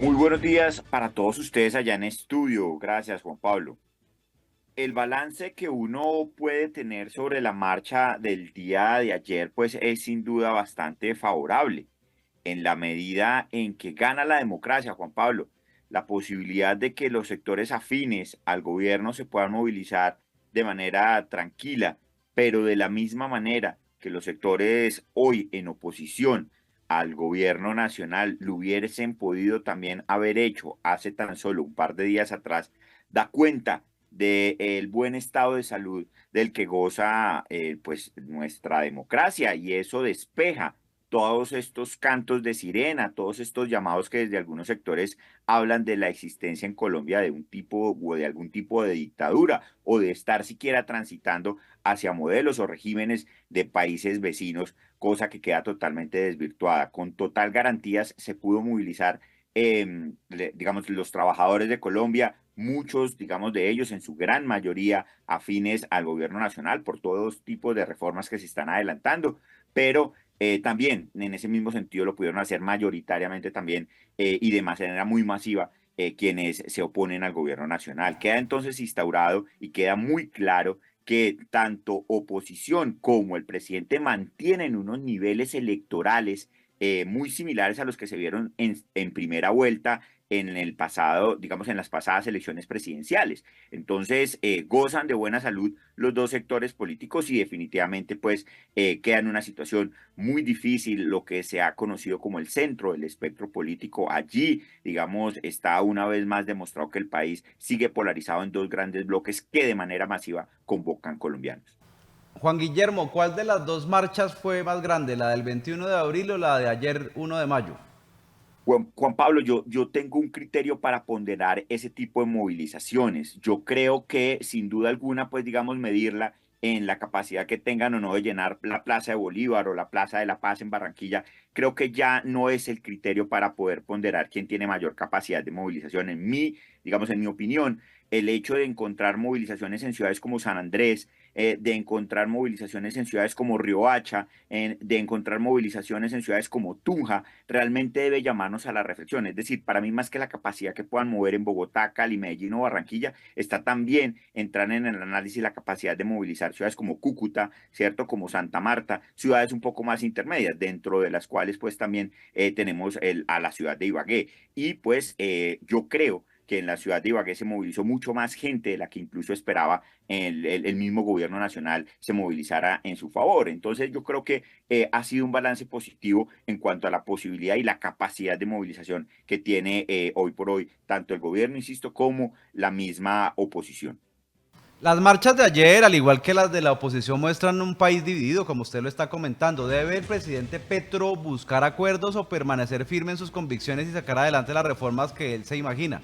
Muy buenos días para todos ustedes allá en estudio. Gracias, Juan Pablo. El balance que uno puede tener sobre la marcha del día de ayer, pues es sin duda bastante favorable, en la medida en que gana la democracia, Juan Pablo. La posibilidad de que los sectores afines al gobierno se puedan movilizar de manera tranquila, pero de la misma manera que los sectores hoy en oposición al gobierno nacional lo hubiesen podido también haber hecho hace tan solo un par de días atrás, da cuenta del buen estado de salud del que goza pues nuestra democracia, y eso despeja todos estos cantos de sirena, todos estos llamados que desde algunos sectores hablan de la existencia en Colombia de un tipo o de algún tipo de dictadura, o de estar siquiera transitando hacia modelos o regímenes de países vecinos, cosa que queda totalmente desvirtuada. Con total garantías se pudo movilizar, digamos, los trabajadores de Colombia, muchos, digamos, de ellos en su gran mayoría afines al gobierno nacional por todos tipos de reformas que se están adelantando, pero también en ese mismo sentido lo pudieron hacer mayoritariamente también, y de manera muy masiva, quienes se oponen al gobierno nacional. Queda entonces instaurado y queda muy claro que tanto oposición como el presidente mantienen unos niveles electorales muy similares a los que se vieron en primera vuelta en el pasado, digamos, en las pasadas elecciones presidenciales. Entonces, gozan de buena salud los dos sectores políticos y definitivamente, pues, queda en una situación muy difícil lo que se ha conocido como el centro del espectro político. Allí, digamos, está una vez más demostrado que el país sigue polarizado en dos grandes bloques que de manera masiva convocan colombianos. Juan Guillermo, ¿cuál de las dos marchas fue más grande, la del 21 de abril o la de ayer 1 de mayo? Juan Pablo, yo tengo un criterio para ponderar ese tipo de movilizaciones. Yo creo que sin duda alguna, pues digamos, medirla en la capacidad que tengan o no de llenar la Plaza de Bolívar o la Plaza de la Paz en Barranquilla, creo que ya no es el criterio para poder ponderar quién tiene mayor capacidad de movilización. Digamos, en mi opinión, el hecho de encontrar movilizaciones en ciudades como San Andrés, de encontrar movilizaciones en ciudades como Riohacha, de encontrar movilizaciones en ciudades como Tunja, realmente debe llamarnos a la reflexión. Es decir, para mí más que la capacidad que puedan mover en Bogotá, Cali, Medellín o Barranquilla, está también entrar en el análisis la capacidad de movilizar ciudades como Cúcuta, ¿cierto? Como Santa Marta, ciudades un poco más intermedias, dentro de las cuales pues también tenemos a la ciudad de Ibagué. Y pues yo creo que en la ciudad de Ibagué se movilizó mucho más gente de la que incluso esperaba el mismo gobierno nacional se movilizara en su favor. Entonces yo creo que ha sido un balance positivo en cuanto a la posibilidad y la capacidad de movilización que tiene hoy por hoy tanto el gobierno, insisto, como la misma oposición. Las marchas de ayer, al igual que las de la oposición, muestran un país dividido, como usted lo está comentando. ¿Debe el presidente Petro buscar acuerdos o permanecer firme en sus convicciones y sacar adelante las reformas que él se imagina?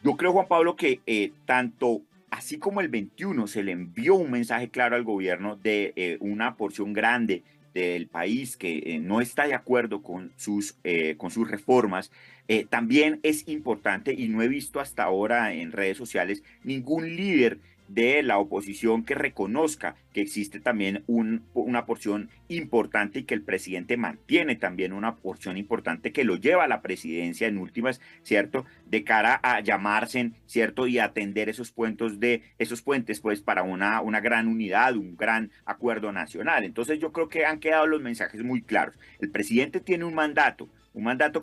Yo creo, Juan Pablo, que tanto así como el 21 se le envió un mensaje claro al gobierno de una porción grande del país que no está de acuerdo con sus reformas, también es importante, y no he visto hasta ahora en redes sociales ningún líder de la oposición que reconozca que existe también una porción importante y que el presidente mantiene también una porción importante que lo lleva a la presidencia en últimas, ¿cierto? De cara a llamarse, ¿cierto? Y atender esos puentes, pues, para una gran unidad, un gran acuerdo nacional. Entonces yo creo que han quedado los mensajes muy claros. El presidente tiene un mandato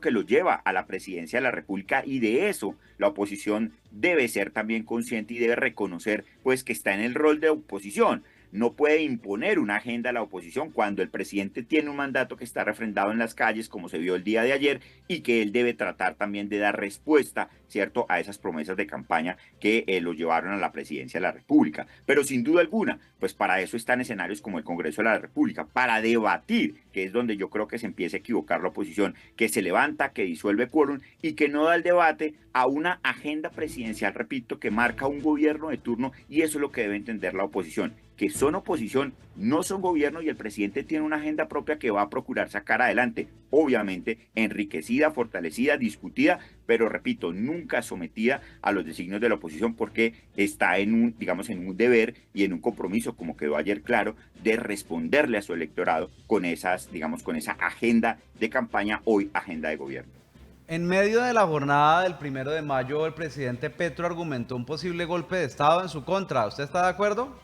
que lo lleva a la presidencia de la República, y de eso la oposición debe ser también consciente y debe reconocer pues que está en el rol de oposición. No puede imponer una agenda a la oposición cuando el presidente tiene un mandato que está refrendado en las calles, como se vio el día de ayer, y que él debe tratar también de dar respuesta, ¿cierto?, a esas promesas de campaña que lo llevaron a la presidencia de la República. Pero sin duda alguna, pues para eso están escenarios como el Congreso de la República, para debatir, que es donde yo creo que se empieza a equivocar la oposición, que se levanta, que disuelve quórum y que no da el debate a una agenda presidencial, repito, que marca un gobierno de turno, y eso es lo que debe entender la oposición, que son oposición, no son gobierno, y el presidente tiene una agenda propia que va a procurar sacar adelante, obviamente enriquecida, fortalecida, discutida, pero repito, nunca sometida a los designios de la oposición, porque está en un, digamos, en un deber y en un compromiso, como quedó ayer claro, de responderle a su electorado con esas, digamos, con esa agenda de campaña, hoy agenda de gobierno. En medio de la jornada del 1 de mayo, el presidente Petro argumentó un posible golpe de Estado en su contra. ¿Usted está de acuerdo?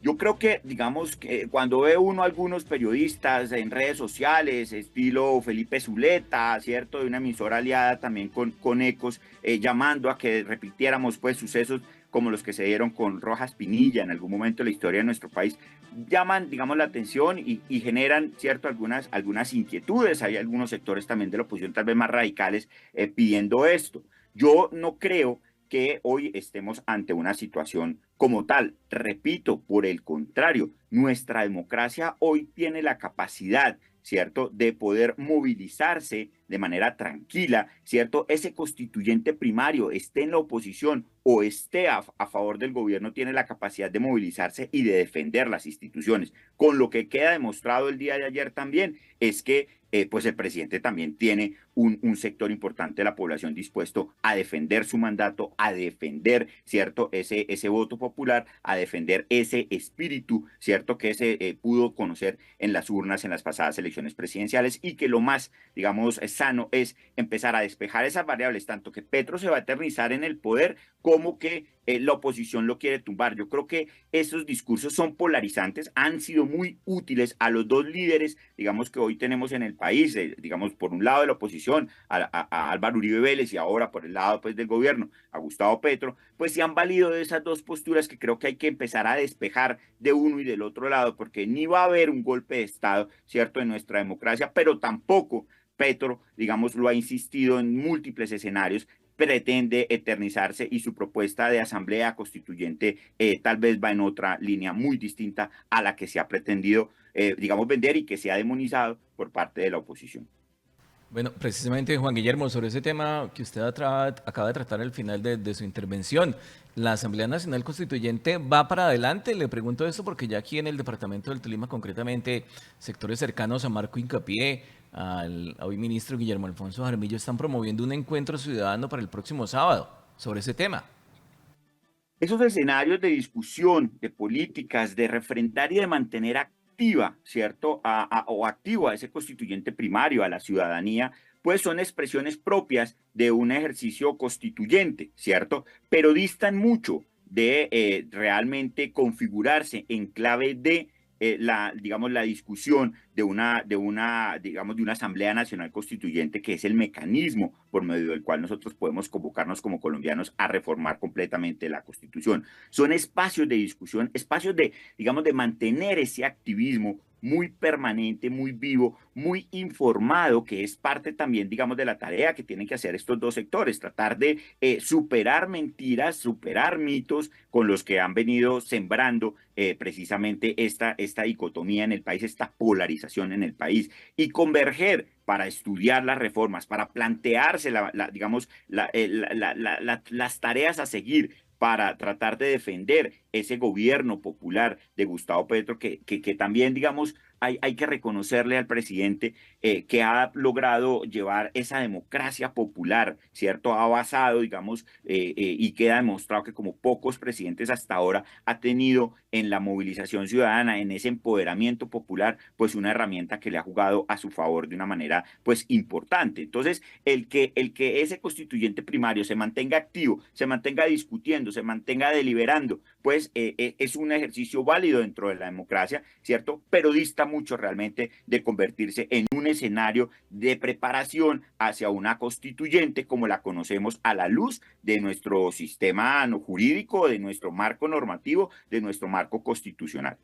Yo creo que, digamos, que cuando ve uno a algunos periodistas en redes sociales, estilo Felipe Zuleta, ¿cierto? De una emisora aliada también con Ecos, llamando a que repitiéramos pues sucesos como los que se dieron con Rojas Pinilla en algún momento de la historia de nuestro país, llaman, digamos, la atención y generan, ¿cierto? Algunas inquietudes. Hay algunos sectores también de la oposición, tal vez más radicales, pidiendo esto. Yo no creo que hoy estemos ante una situación como tal. Repito, por el contrario, nuestra democracia hoy tiene la capacidad, ¿cierto?, de poder movilizarse de manera tranquila, ¿cierto? Ese constituyente primario esté en la oposición o esté a favor del gobierno, tiene la capacidad de movilizarse y de defender las instituciones. Con lo que queda demostrado el día de ayer también es que pues el presidente también tiene un sector importante de la población dispuesto a defender su mandato, a defender, ¿cierto?, ese voto popular, a defender ese espíritu, ¿cierto?, que se pudo conocer en las urnas en las pasadas elecciones presidenciales y que lo más, digamos, sano es empezar a despejar esas variables, tanto que Petro se va a eternizar en el poder como que la oposición lo quiere tumbar. Yo creo que esos discursos son polarizantes, han sido muy útiles a los dos líderes, digamos, que hoy tenemos en el país, digamos, por un lado de la oposición, a Álvaro Uribe Vélez y ahora por el lado pues, del gobierno, a Gustavo Petro, pues se han valido de esas dos posturas que creo que hay que empezar a despejar de uno y del otro lado, porque ni va a haber un golpe de Estado, ¿cierto?, en nuestra democracia, pero tampoco Petro, digamos, lo ha insistido en múltiples escenarios, pretende eternizarse y su propuesta de asamblea constituyente tal vez va en otra línea muy distinta a la que se ha pretendido, digamos, vender y que se ha demonizado por parte de la oposición. Bueno, precisamente Juan Guillermo, sobre ese tema que usted acaba de tratar al final de su intervención, ¿la Asamblea Nacional Constituyente va para adelante? Le pregunto esto porque ya aquí en el departamento del Tolima, concretamente sectores cercanos a Marco Hincapié, al hoy ministro Guillermo Alfonso Jaramillo, están promoviendo un encuentro ciudadano para el próximo sábado sobre ese tema. Esos escenarios de discusión, de políticas, de refrendar y de mantener activa, ¿cierto? O activo a ese constituyente primario, a la ciudadanía, pues son expresiones propias de un ejercicio constituyente, ¿cierto? Pero distan mucho de realmente configurarse en clave de digamos, la discusión digamos, de una Asamblea Nacional Constituyente, que es el mecanismo por medio del cual nosotros podemos convocarnos como colombianos a reformar completamente la Constitución. Son espacios de discusión, espacios de, digamos, de mantener ese activismo muy permanente, muy vivo, muy informado, que es parte también, digamos, de la tarea que tienen que hacer estos dos sectores, tratar de superar mentiras, superar mitos con los que han venido sembrando precisamente esta dicotomía en el país, esta polarización en el país, y converger para estudiar las reformas, para plantearse, digamos, las tareas a seguir para tratar de defender ese gobierno popular de Gustavo Petro, que también, digamos, hay que reconocerle al presidente que ha logrado llevar esa democracia popular, ¿cierto? Ha basado, digamos, y queda demostrado que como pocos presidentes hasta ahora ha tenido en la movilización ciudadana, en ese empoderamiento popular, pues una herramienta que le ha jugado a su favor de una manera, pues, importante. Entonces, el que ese constituyente primario se mantenga activo, se mantenga discutiendo, se mantenga deliberando, pues es un ejercicio válido dentro de la democracia, ¿cierto? Pero dista mucho realmente de convertirse en un escenario de preparación hacia una constituyente como la conocemos a la luz de nuestro sistema jurídico, de nuestro marco normativo, de nuestro marco constitucional.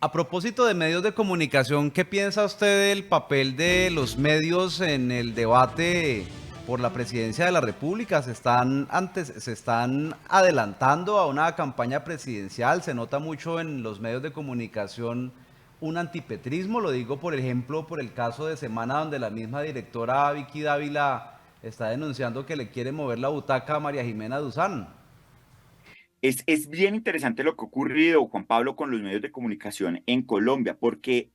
A propósito de medios de comunicación, ¿qué piensa usted del papel de los medios en el debate por la presidencia de la República? Se están adelantando a una campaña presidencial. Se nota mucho en los medios de comunicación un antipetrismo. Lo digo, por ejemplo, por el caso de Semana, donde la misma directora Vicky Dávila está denunciando que le quiere mover la butaca a María Jimena Duzán. Es bien interesante lo que ha ocurrido, Juan Pablo, con los medios de comunicación en Colombia, porque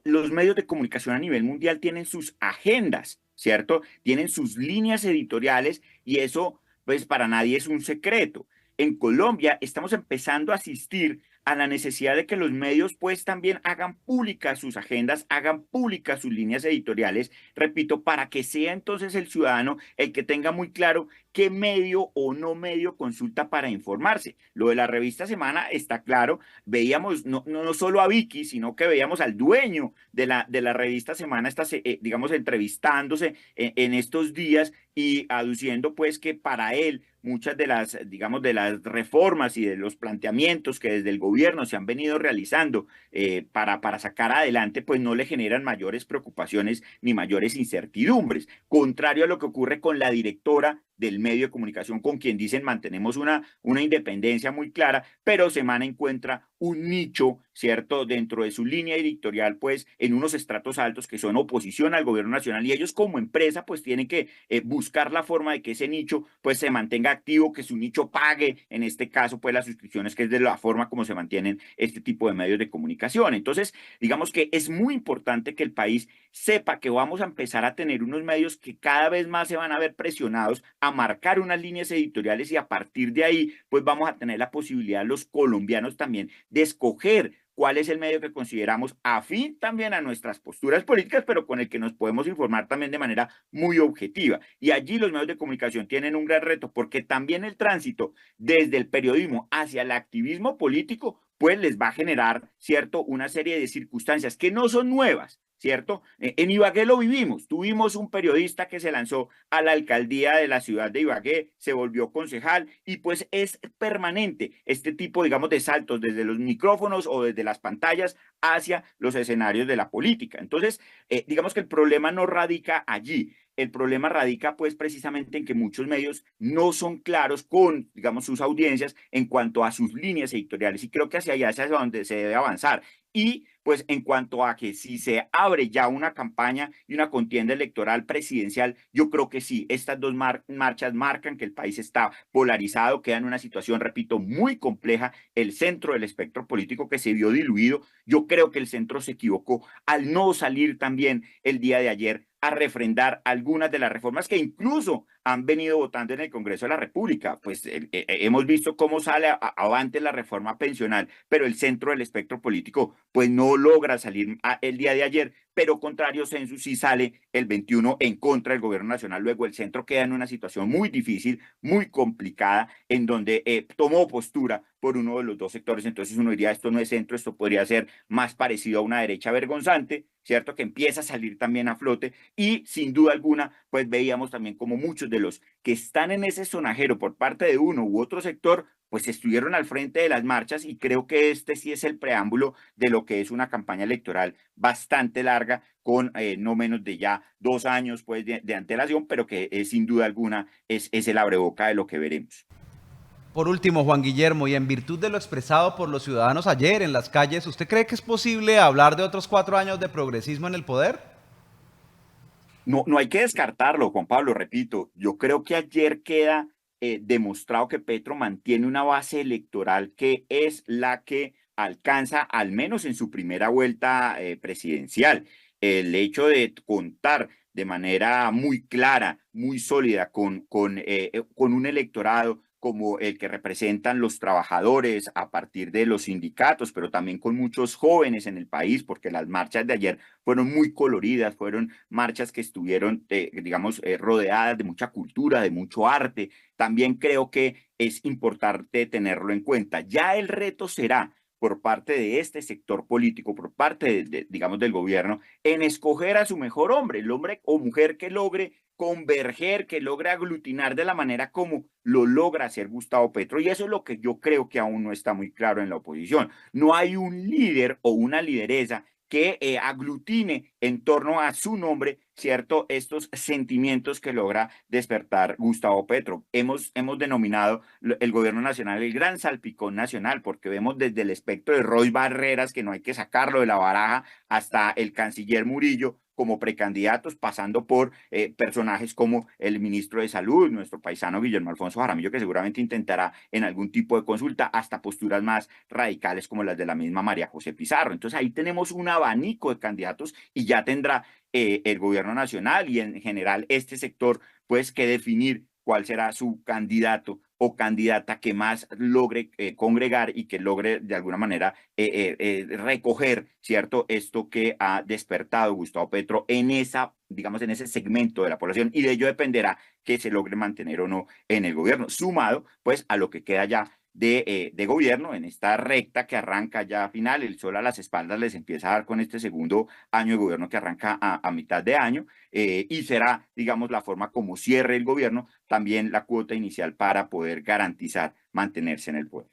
los medios de comunicación a nivel mundial tienen sus agendas, ¿cierto? Tienen sus líneas editoriales y eso, pues, para nadie es un secreto. En Colombia estamos empezando a asistir a la necesidad de que los medios pues también hagan públicas sus agendas, hagan públicas sus líneas editoriales, repito, para que sea entonces el ciudadano el que tenga muy claro qué medio o no medio consulta para informarse. Lo de la revista Semana está claro, veíamos no solo a Vicky, sino que veíamos al dueño de la revista Semana, digamos, entrevistándose en estos días y aduciendo pues que para él muchas de las, digamos, de las reformas y de los planteamientos que desde el gobierno se han venido realizando para sacar adelante, pues no le generan mayores preocupaciones ni mayores incertidumbres, contrario a lo que ocurre con la directora del medio de comunicación, con quien dicen mantenemos una independencia muy clara, pero Semana encuentra un nicho, ¿cierto?, dentro de su línea editorial, pues en unos estratos altos que son oposición al gobierno nacional y ellos como empresa pues tienen que buscar la forma de que ese nicho pues se mantenga activo, que su nicho pague, en este caso pues las suscripciones, que es de la forma como se mantienen este tipo de medios de comunicación. Entonces, digamos que es muy importante que el país sepa que vamos a empezar a tener unos medios que cada vez más se van a ver presionados a marcar unas líneas editoriales y a partir de ahí pues vamos a tener la posibilidad los colombianos también de escoger cuál es el medio que consideramos afín también a nuestras posturas políticas, pero con el que nos podemos informar también de manera muy objetiva. Y allí los medios de comunicación tienen un gran reto, porque también el tránsito desde el periodismo hacia el activismo político, pues les va a generar, ¿cierto?, una serie de circunstancias que no son nuevas, ¿cierto? En Ibagué lo vivimos, tuvimos un periodista que se lanzó a la alcaldía de la ciudad de Ibagué, se volvió concejal y pues es permanente este tipo, digamos, de saltos desde los micrófonos o desde las pantallas hacia los escenarios de la política. Entonces, digamos que el problema no radica allí. El problema radica pues precisamente en que muchos medios no son claros con, digamos, sus audiencias en cuanto a sus líneas editoriales y creo que hacia allá es hacia donde se debe avanzar. Y pues en cuanto a que si se abre ya una campaña y una contienda electoral presidencial, yo creo que sí, estas dos marchas marcan que el país está polarizado, queda en una situación, repito, muy compleja, el centro del espectro político que se vio diluido, yo creo que el centro se equivocó al no salir también el día de ayer a refrendar algunas de las reformas que incluso han venido votando en el Congreso de la República. Pues hemos visto cómo sale avante la reforma pensional, pero el centro del espectro político pues no logra salir el día de ayer, pero contrario censo sí sale el 21 en contra del gobierno nacional. Luego el centro queda en una situación muy difícil, muy complicada, en donde tomó postura por uno de los dos sectores. Entonces uno diría, esto no es centro, esto podría ser más parecido a una derecha vergonzante, ¿cierto? Que empieza a salir también a flote y sin duda alguna, pues veíamos también como muchos de los que están en ese sonajero por parte de uno u otro sector, pues estuvieron al frente de las marchas y creo que este sí es el preámbulo de lo que es una campaña electoral bastante larga con no menos de ya 2 años pues de antelación, pero que sin duda alguna es el abreboca de lo que veremos. Por último, Juan Guillermo, y en virtud de lo expresado por los ciudadanos ayer en las calles, ¿usted cree que es posible hablar de otros 4 años de progresismo en el poder? No hay que descartarlo, Juan Pablo, repito, yo creo que ayer queda demostrado que Petro mantiene una base electoral que es la que alcanza, al menos en su primera vuelta presidencial. El hecho de contar de manera muy clara, muy sólida con un electorado como el que representan los trabajadores a partir de los sindicatos, pero también con muchos jóvenes en el país, porque las marchas de ayer fueron muy coloridas, fueron marchas que estuvieron, digamos, rodeadas de mucha cultura, de mucho arte. También creo que es importante tenerlo en cuenta. Ya el reto será por parte de este sector político, por parte, digamos, del gobierno, en escoger a su mejor hombre, el hombre o mujer que logre converger, que logre aglutinar de la manera como lo logra hacer Gustavo Petro. Y eso es lo que yo creo que aún no está muy claro en la oposición. No hay un líder o una lideresa que aglutine en torno a su nombre, ¿cierto? Estos sentimientos que logra despertar Gustavo Petro. Hemos denominado el gobierno nacional el gran salpicón nacional, porque vemos desde el espectro de Roy Barreras, que no hay que sacarlo de la baraja, hasta el canciller Murillo, como precandidatos, pasando por personajes como el ministro de Salud, nuestro paisano Guillermo Alfonso Jaramillo, que seguramente intentará en algún tipo de consulta, hasta posturas más radicales como las de la misma María José Pizarro. Entonces ahí tenemos un abanico de candidatos y ya tendrá el gobierno nacional y en general este sector, pues que definir cuál será su candidato o candidata que más logre congregar y que logre de alguna manera recoger, ¿cierto? Esto que ha despertado Gustavo Petro en esa, digamos, en ese segmento de la población, y de ello dependerá que se logre mantener o no en el gobierno, sumado pues a lo que queda ya de gobierno en esta recta que arranca ya a final. El sol a las espaldas les empieza a dar con este segundo año de gobierno que arranca a mitad de año, y será, digamos, la forma como cierre el gobierno, también la cuota inicial para poder garantizar mantenerse en el poder.